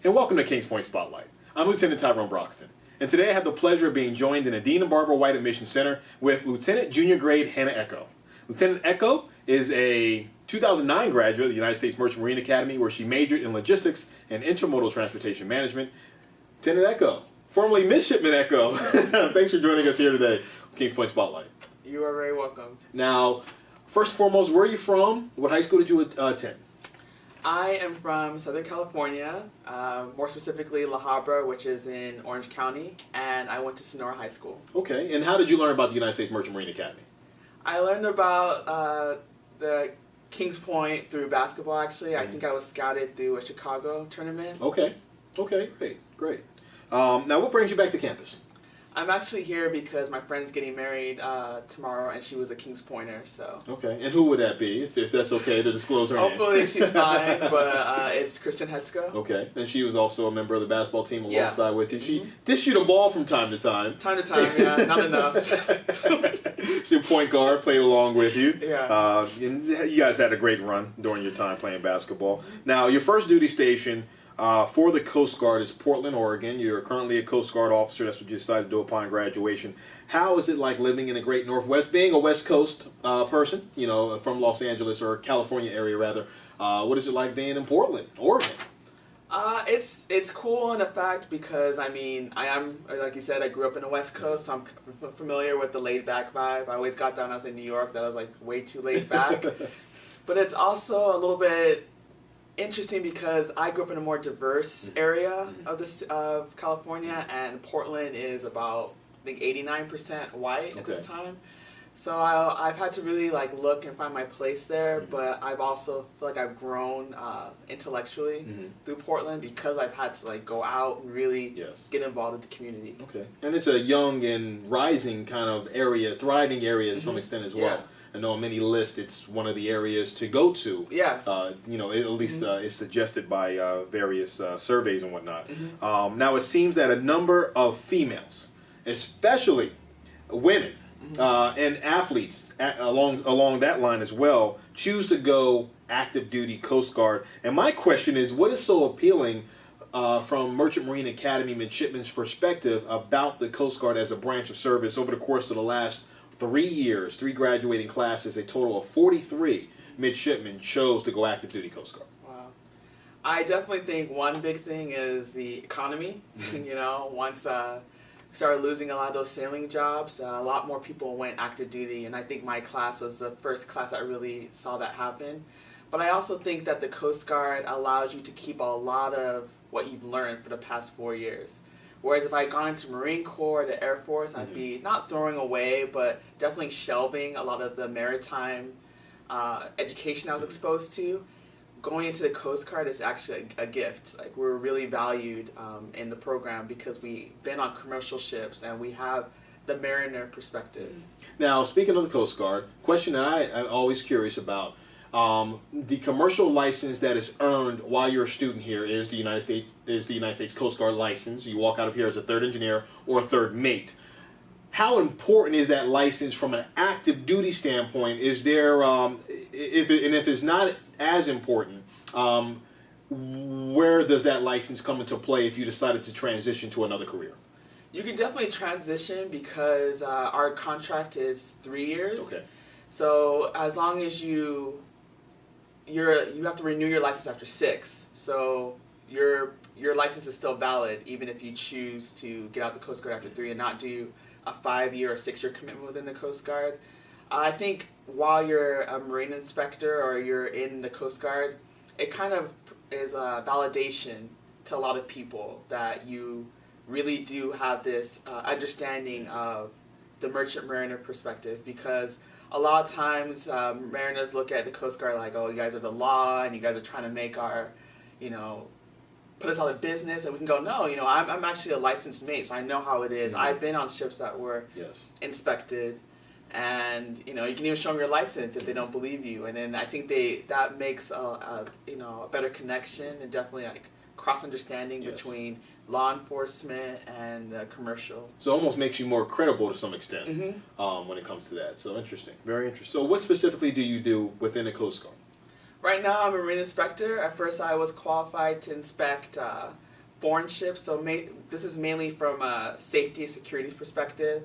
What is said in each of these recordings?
and welcome to Kings Point Spotlight. I'm Lieutenant Tyrone Broxton, and today I have the pleasure of being joined in the Dean and Barbara White Admission Center with Lieutenant Junior Grade Hannah Echo. Lieutenant Echo is a 2009 graduate of the United States Merchant Marine Academy, where she majored in logistics and intermodal transportation management. Lieutenant Echo, formerly Midshipman Echo, thanks for joining us here today on Kings Point Spotlight. You are very welcome. Now, first and foremost, where are you from? What high school did you attend? I am from Southern California, more specifically La Habra, which is in Orange County, and I went to Sonora High School. Okay, and how did you learn about the United States Merchant Marine Academy? I learned about the Kings Point through basketball, actually. I think I was scouted through a Chicago tournament. Okay, great. Now, what brings you back to campus? I'm actually here because my friend's getting married tomorrow, and she was a Kings Pointer, so. Okay, and who would that be, if that's okay to disclose her name? Hopefully she's fine, but it's Kristen Hetzko. Okay, and she was also a member of the basketball team alongside with you. She did shoot a ball from time to time. Time to time, yeah, not enough. She was a point guard, played along with you. Yeah. And you guys had a great run during your time playing basketball. Now, your first duty station for the Coast Guard is Portland, Oregon. You're currently a Coast Guard officer. That's what you decided to do upon graduation. How is it like living in the great Northwest, being a West Coast person, you know, from Los Angeles or California area rather? What is it like being in Portland, Oregon? It's cool in the fact because, I mean, I am, like you said, I grew up in the West Coast, so I'm familiar with the laid-back vibe. I always got down when I was in New York that I was, like, way too laid back. But it's also a little bit interesting because I grew up in a more diverse area of California, and Portland is about, I think, 89% white at this time. So I've had to really like look and find my place there, but I've also feel like I've grown intellectually through Portland because I've had to like go out and really get involved with the community. Okay, and it's a young and rising kind of area, thriving area to some extent as well. I know on many lists it's one of the areas to go to. Yeah. You know, at least it's suggested by various surveys and whatnot. Now it seems that a number of females, especially women, and athletes along that line as well, choose to go active duty Coast Guard. And my question is, what is so appealing from Merchant Marine Academy midshipmen's perspective about the Coast Guard as a branch of service over the course of the last 3 years, 3 graduating classes, a total of 43 midshipmen chose to go active duty Coast Guard? Wow. I definitely think one big thing is the economy. You know, once we started losing a lot of those sailing jobs, a lot more people went active duty, and I think my class was the first class that really saw that happen. But I also think that the Coast Guard allows you to keep a lot of what you've learned for the past 4 years. Whereas if I had gone into Marine Corps or the Air Force, I'd be not throwing away, but definitely shelving a lot of the maritime education I was exposed to. Going into the Coast Guard is actually a gift. Like, we're really valued in the program because we've been on commercial ships and we have the mariner perspective. Now, speaking of the Coast Guard, question that I'm always curious about. The commercial license that is earned while you're a student here is the United States Coast Guard license. You walk out of here as a third engineer or a third mate. How important is that license from an active duty standpoint? Is there, if it's not as important, where does that license come into play if you decided to transition to another career? You can definitely transition because our contract is 3 years. Okay. So as long as you have to renew your license after 6. So your license is still valid even if you choose to get out the Coast Guard after 3 and not do a 5-year or 6-year commitment within the Coast Guard. I think while you're a Marine inspector or you're in the Coast Guard, it kind of is a validation to a lot of people that you really do have this understanding of the merchant mariner perspective, because a lot of times mariners look at the Coast Guard like, oh, you guys are the law and you guys are trying to make our, you know, put us out of business, and we can go, no, you know, I'm actually a licensed mate, so I know how it is. I've been on ships that were inspected, and you know, you can even show them your license if they don't believe you, and then I think that makes a better connection and definitely like cross understanding between law enforcement and commercial. So it almost makes you more credible to some extent when it comes to that. So interesting, very interesting. So what specifically do you do within the Coast Guard? Right now I'm a marine inspector. At first I was qualified to inspect foreign ships. So this is mainly from a safety and security perspective.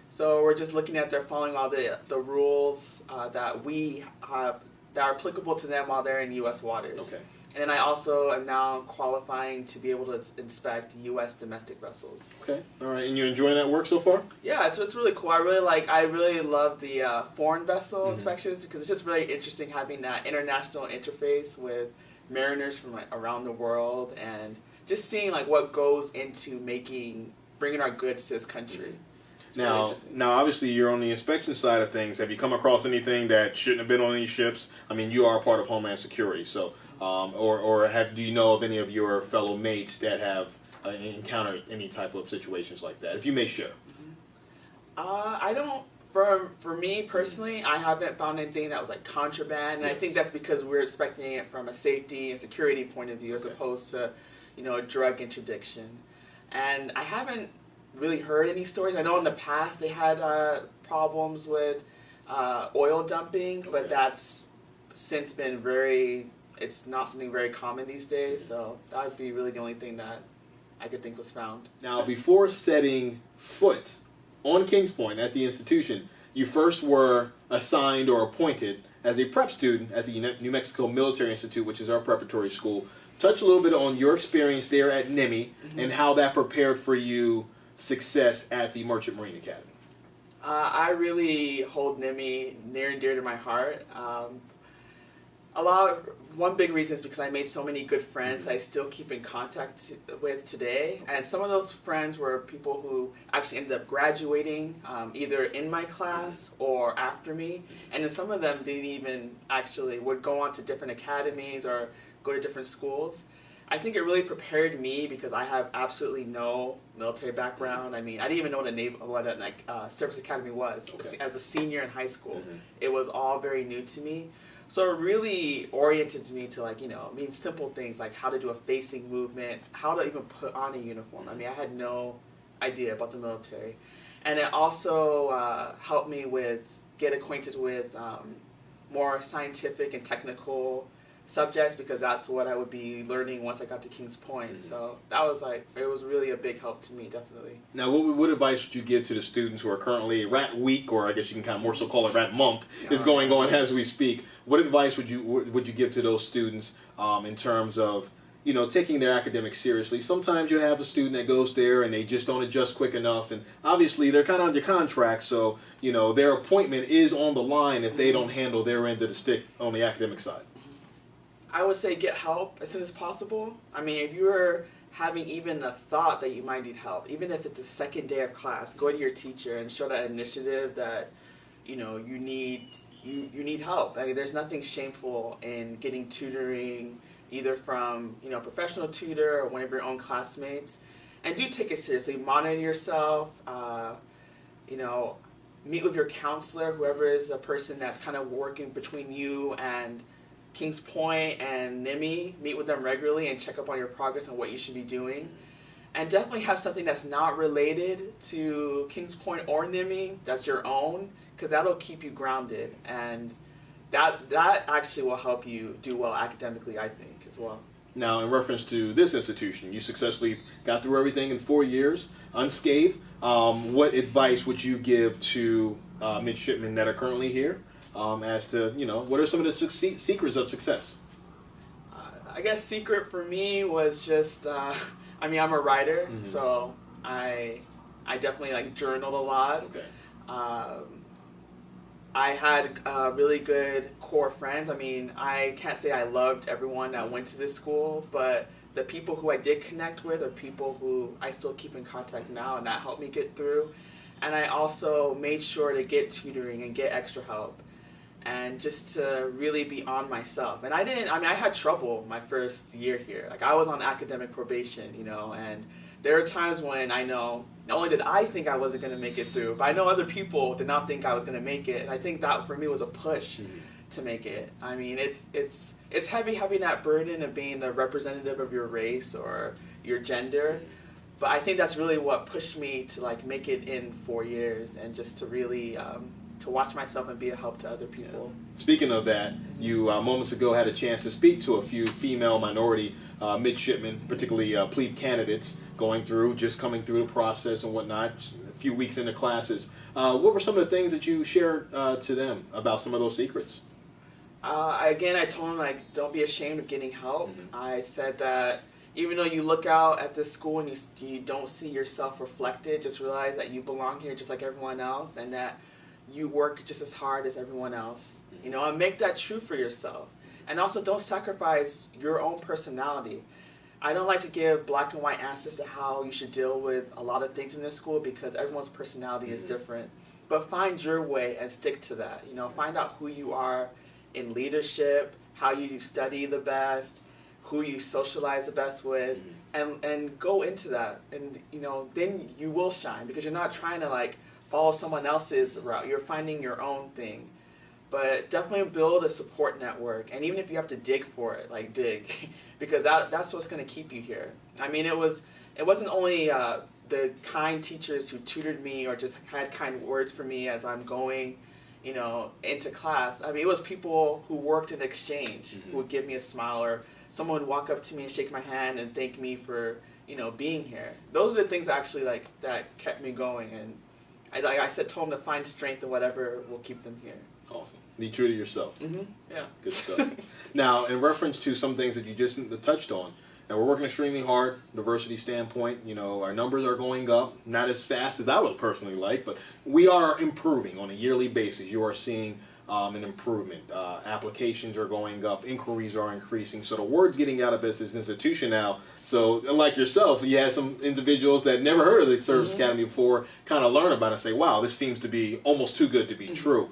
So we're just looking at they're following all the rules that we have that are applicable to them while they're in U.S. waters. Okay. And then I also am now qualifying to be able to inspect U.S. domestic vessels. Okay. All right. And you're enjoying that work so far? Yeah, it's really cool. I really love the foreign vessel inspections because it's just really interesting having that international interface with mariners from like around the world and just seeing like what goes into bringing our goods to this country. Now, obviously, you're on the inspection side of things. Have you come across anything that shouldn't have been on these ships? I mean, you are a part of Homeland Security, so do you know of any of your fellow mates that have encountered any type of situations like that? If you may share. I don't. For me personally, I haven't found anything that was like contraband, and I think that's because we're expecting it from a safety and security point of view as opposed to, drug interdiction. And I haven't really heard any stories. I know in the past they had problems with oil dumping, but that's since been it's not something very common these days, so that would be really the only thing that I could think was found. Now, before setting foot on Kings Point at the institution, you first were assigned or appointed as a prep student at the New Mexico Military Institute, which is our preparatory school. Touch a little bit on your experience there at NIMI and how that prepared for you success at the Merchant Marine Academy. I really hold NIMI near and dear to my heart. One big reason is because I made so many good friends I still keep in contact with today, and some of those friends were people who actually ended up graduating either in my class or after me, and then some of them didn't even would go on to different academies or go to different schools. I think it really prepared me because I have absolutely no military background. I mean, I didn't even know what a service academy was as a senior in high school. It was all very new to me. So it really oriented me to simple things like how to do a facing movement, how to even put on a uniform. I mean, I had no idea about the military. And it also helped me get acquainted with more scientific and technical subjects because that's what I would be learning once I got to Kings Point. So that was it was really a big help to me, definitely. Now, what advice would you give to the students who are currently Rat Week, or I guess you can kind of more so call it Rat Month, is going on as we speak? What advice would you give to those students in terms of taking their academics seriously? Sometimes you have a student that goes there and they just don't adjust quick enough, and obviously they're kind of under contract, so their appointment is on the line if they don't handle their end of the stick on the academic side. I would say get help as soon as possible. I mean, if you're having even a thought that you might need help, even if it's a second day of class, go to your teacher and show that initiative that you need help. I mean, there's nothing shameful in getting tutoring, either from professional tutor or one of your own classmates, and do take it seriously. Monitor yourself. Meet with your counselor, whoever is a person that's kind of working between you and Kings Point and NIMI. Meet with them regularly and check up on your progress and what you should be doing. And definitely have something that's not related to Kings Point or NIMI, that's your own, because that'll keep you grounded. And that actually will help you do well academically, I think, as well. Now, in reference to this institution, you successfully got through everything in 4 years, unscathed. What advice would you give to midshipmen that are currently here? As to, what are some of the secrets of success? I guess secret for me was just, I'm a writer, so I definitely journaled a lot. Okay. I had really good core friends. I mean, I can't say I loved everyone that went to this school, but the people who I did connect with are people who I still keep in contact now, and that helped me get through. And I also made sure to get tutoring and get extra help, and just to really be on myself. And I had trouble my first year here. I was on academic probation, and there are times when I know, not only did I think I wasn't going to make it through, but I know other people did not think I was going to make it. And I think that for me was a push to make it. I mean, it's heavy having that burden of being the representative of your race or your gender. But I think that's really what pushed me to make it in 4 years, and just to really to watch myself and be a help to other people. Speaking of that, you moments ago had a chance to speak to a few female minority midshipmen, particularly plebe candidates coming through the process and whatnot, a few weeks into classes. What were some of the things that you shared to them about some of those secrets? Again, I told them, like, don't be ashamed of getting help. Mm-hmm. I said that even though you look out at this school and you don't see yourself reflected, just realize that you belong here just like everyone else, and that you work just as hard as everyone else. You know, and make that true for yourself. And also, don't sacrifice your own personality. I don't like to give black and white answers to how you should deal with a lot of things in this school, because everyone's personality is different. But find your way and stick to that. You know, find out who you are in leadership, how you study the best, who you socialize the best with, and go into that. And, you know, then you will shine, because you're not trying to, like, follow someone else's route. You're finding your own thing. But definitely build a support network, and even if you have to dig for it, like, dig, because that's what's going to keep you here. I mean, it wasn't only the kind teachers who tutored me or just had kind words for me as I'm going, you know, into class. I mean, it was people who worked in exchange who would give me a smile, or someone would walk up to me and shake my hand and thank me for, you know, being here. Those are the things actually, like, that kept me going, and like I said, told them to find strength in whatever will keep them here. Awesome. Be true to yourself. Yeah. Good stuff. Now, in reference to some things that you just touched on, now we're working extremely hard, diversity standpoint. You know, our numbers are going up, not as fast as I would personally like, but we are improving on a yearly basis. You are seeing an improvement. Applications are going up, inquiries are increasing. So the word's getting out of this institution now. So, like yourself, you had some individuals that never heard of the Service Academy before kind of learn about it and say, wow, this seems to be almost too good to be true.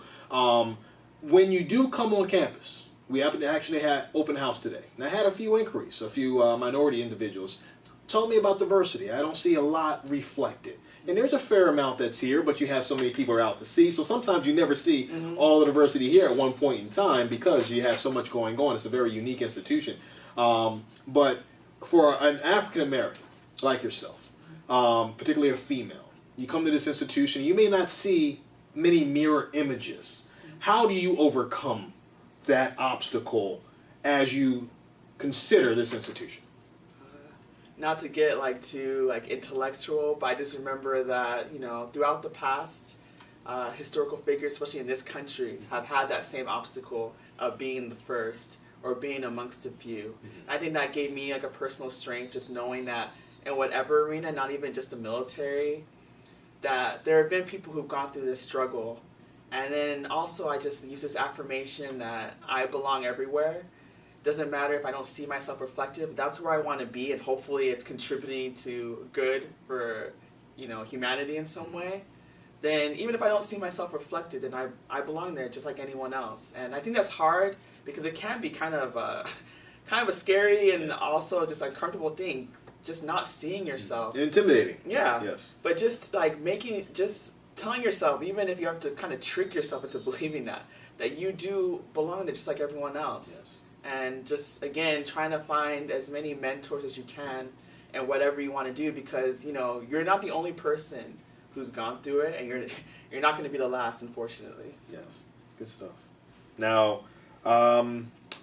When you do come on campus, we actually had open house today. And I had a few inquiries, a few minority individuals. Tell me about diversity. I don't see a lot reflected. And there's a fair amount that's here, but you have so many people out to see. So sometimes you never see all the diversity here at one point in time, because you have so much going on. It's a very unique institution. But for an African American like yourself, particularly a female, you come to this institution, you may not see many mirror images. How do you overcome that obstacle as you consider this institution? Not to get too intellectual, but I just remember that, you know, throughout the past, historical figures, especially in this country, have had that same obstacle of being the first or being amongst the few. I think that gave me, like, a personal strength, just knowing that in whatever arena, not even just the military, that there have been people who've gone through this struggle. And then also I just use this affirmation that I belong everywhere. Doesn't matter if I don't see myself reflective, that's where I want to be, and hopefully it's contributing to good for, you know, humanity in some way. Then even if I don't see myself reflected, then I belong there just like anyone else. And I think that's hard, because it can be kind of a scary and also just uncomfortable thing, just not seeing yourself. Intimidating. Yeah. Yes. But just telling yourself, even if you have to kind of trick yourself into believing that you do belong there just like everyone else. Yes. And just, again, trying to find as many mentors as you can and whatever you want to do, because, you know, you're not the only person who's gone through it, and you're not going to be the last, unfortunately. Yes. Good stuff. Now,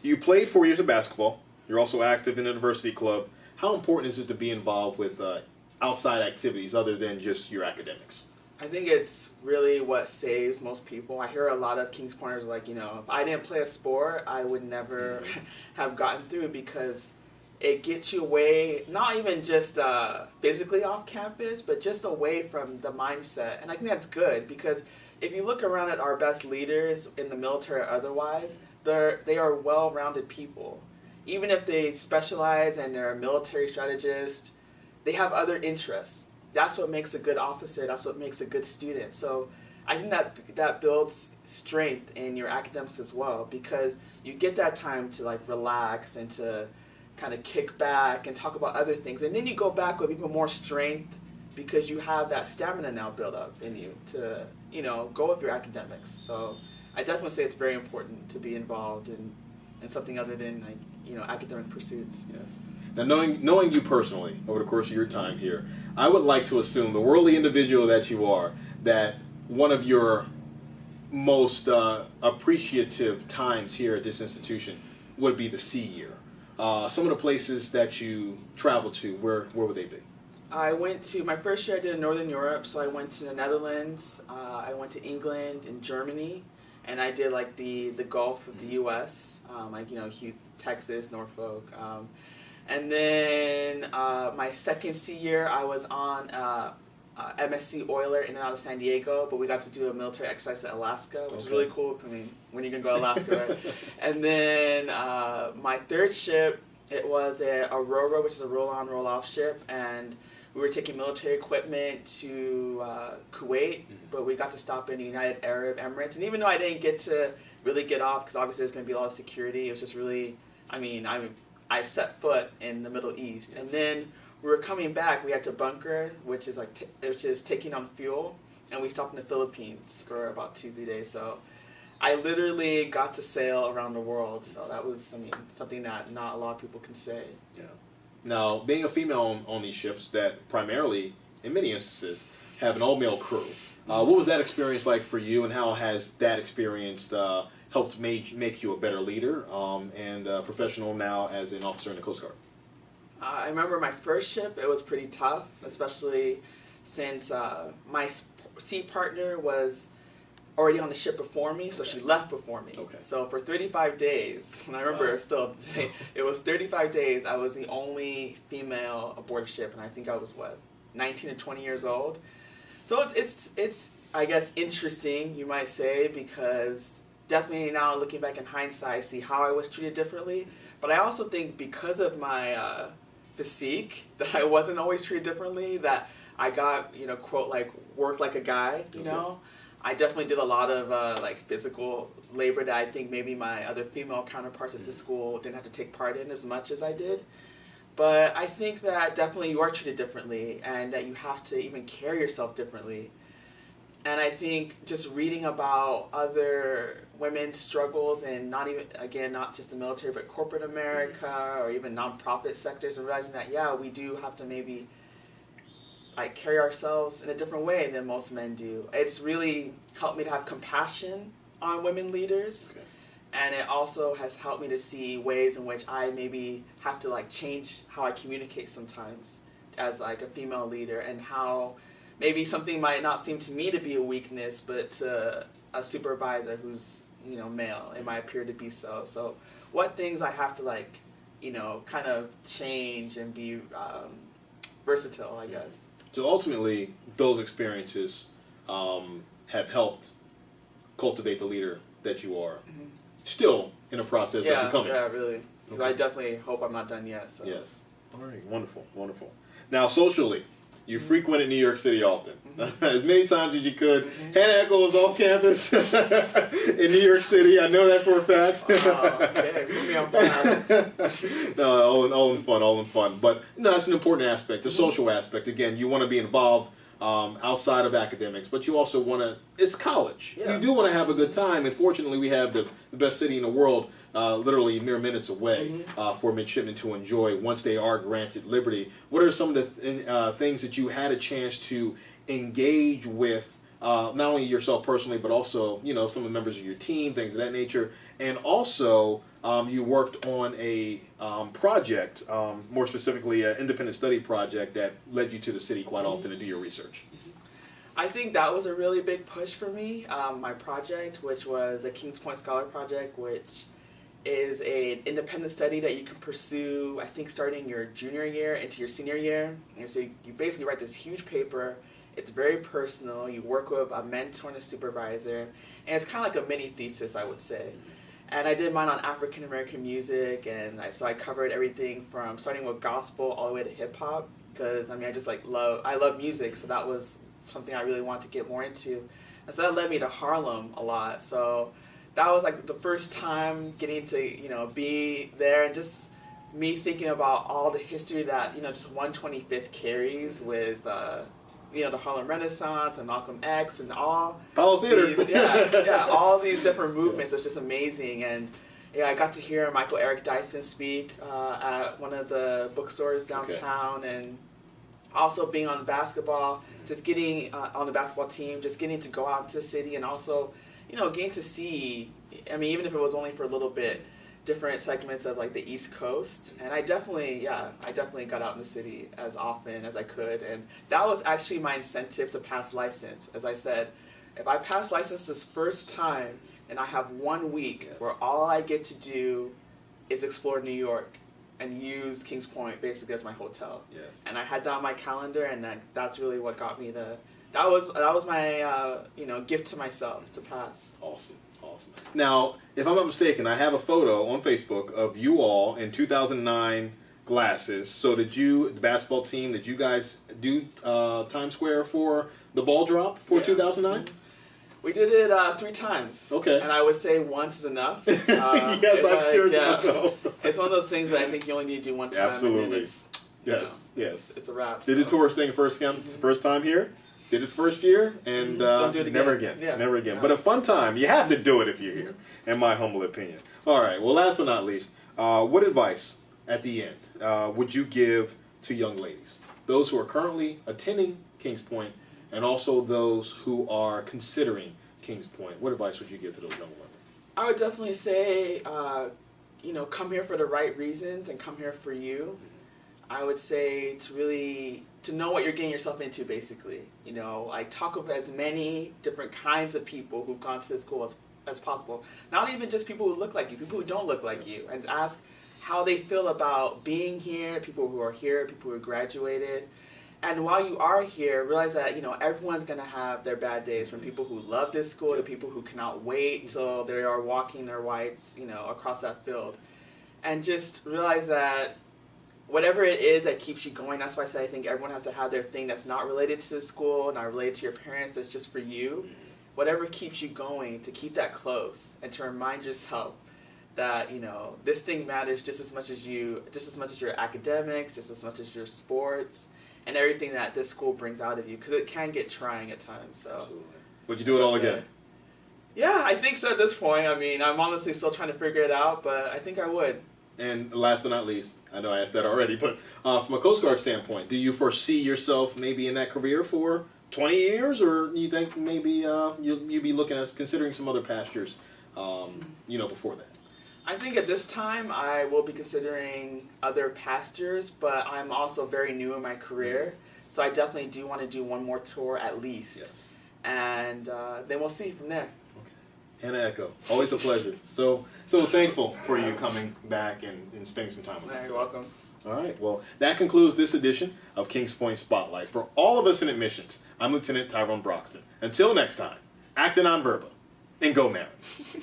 you played 4 years of basketball. You're also active in the diversity club. How important is it to be involved with outside activities other than just your academics? I think it's really what saves most people. I hear a lot of Kings Pointers like, you know, if I didn't play a sport, I would never have gotten through, because it gets you away, not even just physically off campus, but just away from the mindset. And I think that's good, because if you look around at our best leaders in the military or otherwise, they are well-rounded people. Even if they specialize and they're a military strategist, they have other interests. That's what makes a good officer. That's what makes a good student. So I think that builds strength in your academics as well, because you get that time to, like, relax and to kind of kick back and talk about other things. And then you go back with even more strength, because you have that stamina now built up in you to, you know, go with your academics. So I definitely say it's very important to be involved in something other than, like, you know, academic pursuits. Yes. Now, knowing you personally over the course of your time here, I would like to assume, the worldly individual that you are, that one of your most appreciative times here at this institution would be the C year. Some of the places that you traveled to, where would they be? I went to, my first year I did in Northern Europe, so I went to the Netherlands, I went to England and Germany, and I did like the Gulf of the U.S., like, you know, Texas, Norfolk. And then my second C year, I was on MSC Oiler in and out of San Diego, but we got to do a military exercise in Alaska, which is really cool. I mean, when are you going to go to Alaska, right? And then my third ship, it was a RORA, which is a roll-on, roll-off ship, and we were taking military equipment to Kuwait, but we got to stop in the United Arab Emirates. And even though I didn't get to really get off, because obviously there's going to be a lot of security, it was just really, I mean, I set foot in the Middle East. And then we were coming back, we had to bunker, which is like which is taking on fuel, and we stopped in the Philippines for about 2-3 days. So I literally got to sail around the world. So that was, I mean, something that not a lot of people can say. Yeah. Now, being a female on these ships that primarily, in many instances, have an all-male crew, what was that experience like for you, and how has that experience helped make you a better leader and professional now as an officer in the Coast Guard? I remember my first ship, it was pretty tough, especially since my sea partner was already on the ship before me, so she left before me. Okay. So for 35 days, and I remember still, it was 35 days, I was the only female aboard ship, and I think I was, 19 to 20 years old. So it's I guess, interesting, you might say, because definitely now looking back in hindsight, I see how I was treated differently. But I also think because of my physique, that I wasn't always treated differently, that I got, you know, quote, like, work like a guy, you know? I definitely did a lot of, like, physical labor that I think maybe my other female counterparts at the school didn't have to take part in as much as I did. But I think that definitely you are treated differently, and that you have to even carry yourself differently. And I think just reading about other women's struggles, and not even, again, not just the military, but corporate America or even nonprofit sectors, and realizing that, yeah, we do have to maybe like carry ourselves in a different way than most men do. It's really helped me to have compassion on women leaders. Okay. And it also has helped me to see ways in which I maybe have to like change how I communicate sometimes as like a female leader, and how maybe something might not seem to me to be a weakness, but to a supervisor who's, you know, male, it might appear to be so. So what things I have to like, you know, kind of change and be versatile, I guess. So ultimately, those experiences have helped cultivate the leader that you are. Mm-hmm. Still in a process of becoming. Yeah, really. Because I definitely hope I'm not done yet. So. Yes. All right. Wonderful. Wonderful. Now, socially, you frequented New York City often, as many times as you could. Hannah Echo is off campus in New York City. I know that for a fact. Okay, put me on blast. No, all in fun, all in fun. But no, that's an important aspect, the social aspect. Again, you want to be involved outside of academics, but you also want to, it's college. Yeah. You do want to have a good time, and fortunately we have the best city in the world literally mere minutes away for midshipmen to enjoy once they are granted liberty. What are some of the things that you had a chance to engage with, not only yourself personally, but also, you know, some of the members of your team, things of that nature, and also you worked on a project, more specifically an independent study project that led you to the city quite often to do your research. I think that was a really big push for me, my project, which was a Kings Point Scholar Project, which is an independent study that you can pursue, I think, starting your junior year into your senior year. And so you basically write this huge paper. It's very personal. You work with a mentor and a supervisor, and it's kind of like a mini thesis, I would say. And I did mine on African American music, and so I covered everything from starting with gospel all the way to hip hop, because I mean I just like love music, so that was something I really wanted to get more into. And so that led me to Harlem a lot. So that was like the first time getting to, you know, be there, and just me thinking about all the history that, you know, just 125th carries with you know, the Harlem Renaissance and Malcolm X and all these, all these different movements. It's just amazing. And yeah, I got to hear Michael Eric Dyson speak at one of the bookstores downtown, and also being on basketball, just getting on the basketball team, just getting to go out into the city, and also, getting to see, I mean, even if it was only for a little bit, different segments of like the East Coast. And I definitely got out in the city as often as I could. And that was actually my incentive to pass license. As I said, if I pass license this first time and I have 1 week where all I get to do is explore New York and use Kings Point basically as my hotel. Yes. And I had that on my calendar, and that's really what got me that was my gift to myself to pass. Awesome. Now, if I'm not mistaken, I have a photo on Facebook of you all in 2009 glasses. So the basketball team, did you guys do Times Square for the ball drop for 2009? We did it 3 times. Okay. And I would say once is enough. Yes, I experienced myself. It's one of those things that I think you only need to do one time. Absolutely. And then it's, yes. It's a wrap. Did the tourist thing first time here? Did it first year, and don't do it again. Never again. Yeah. Never again. But a fun time. You have to do it if you're here, in my humble opinion. All right. Well, last but not least, what advice at the end would you give to young ladies, those who are currently attending Kings Point, and also those who are considering Kings Point? What advice would you give to those young women? I would definitely say, come here for the right reasons and come here for you. I would say to know what you're getting yourself into, basically. Talk with as many different kinds of people who've gone to this school as possible. Not even just people who look like you, people who don't look like you, and ask how they feel about being here, people who are here, people who graduated. And while you are here, realize that, everyone's going to have their bad days, from people who love this school to people who cannot wait until they are walking their whites, across that field. And just realize that whatever it is that keeps you going, that's why I say I think everyone has to have their thing that's not related to the school, not related to your parents, that's just for you. Whatever keeps you going, to keep that close and to remind yourself that, this thing matters just as much as your academics, just as much as your sports, and everything that this school brings out of you, because it can get trying at times. So, absolutely. Would you do it all again? Yeah, I think so at this point. I mean, I'm honestly still trying to figure it out, but I think I would. And last but not least, I know I asked that already, but from a Coast Guard standpoint, do you foresee yourself maybe in that career for 20 years, or do you think maybe you'll be looking at considering some other pastures, before that? I think at this time I will be considering other pastures, but I'm also very new in my career, so I definitely do want to do one more tour at least. Yes. And then we'll see from there. Hannah Echo, always a pleasure. So thankful for you coming back and spending some time with us. You're welcome. All right, well, that concludes this edition of Kings Point Spotlight. For all of us in admissions, I'm Lieutenant Tyrone Broxton. Until next time, acting on verba, and go Mariners.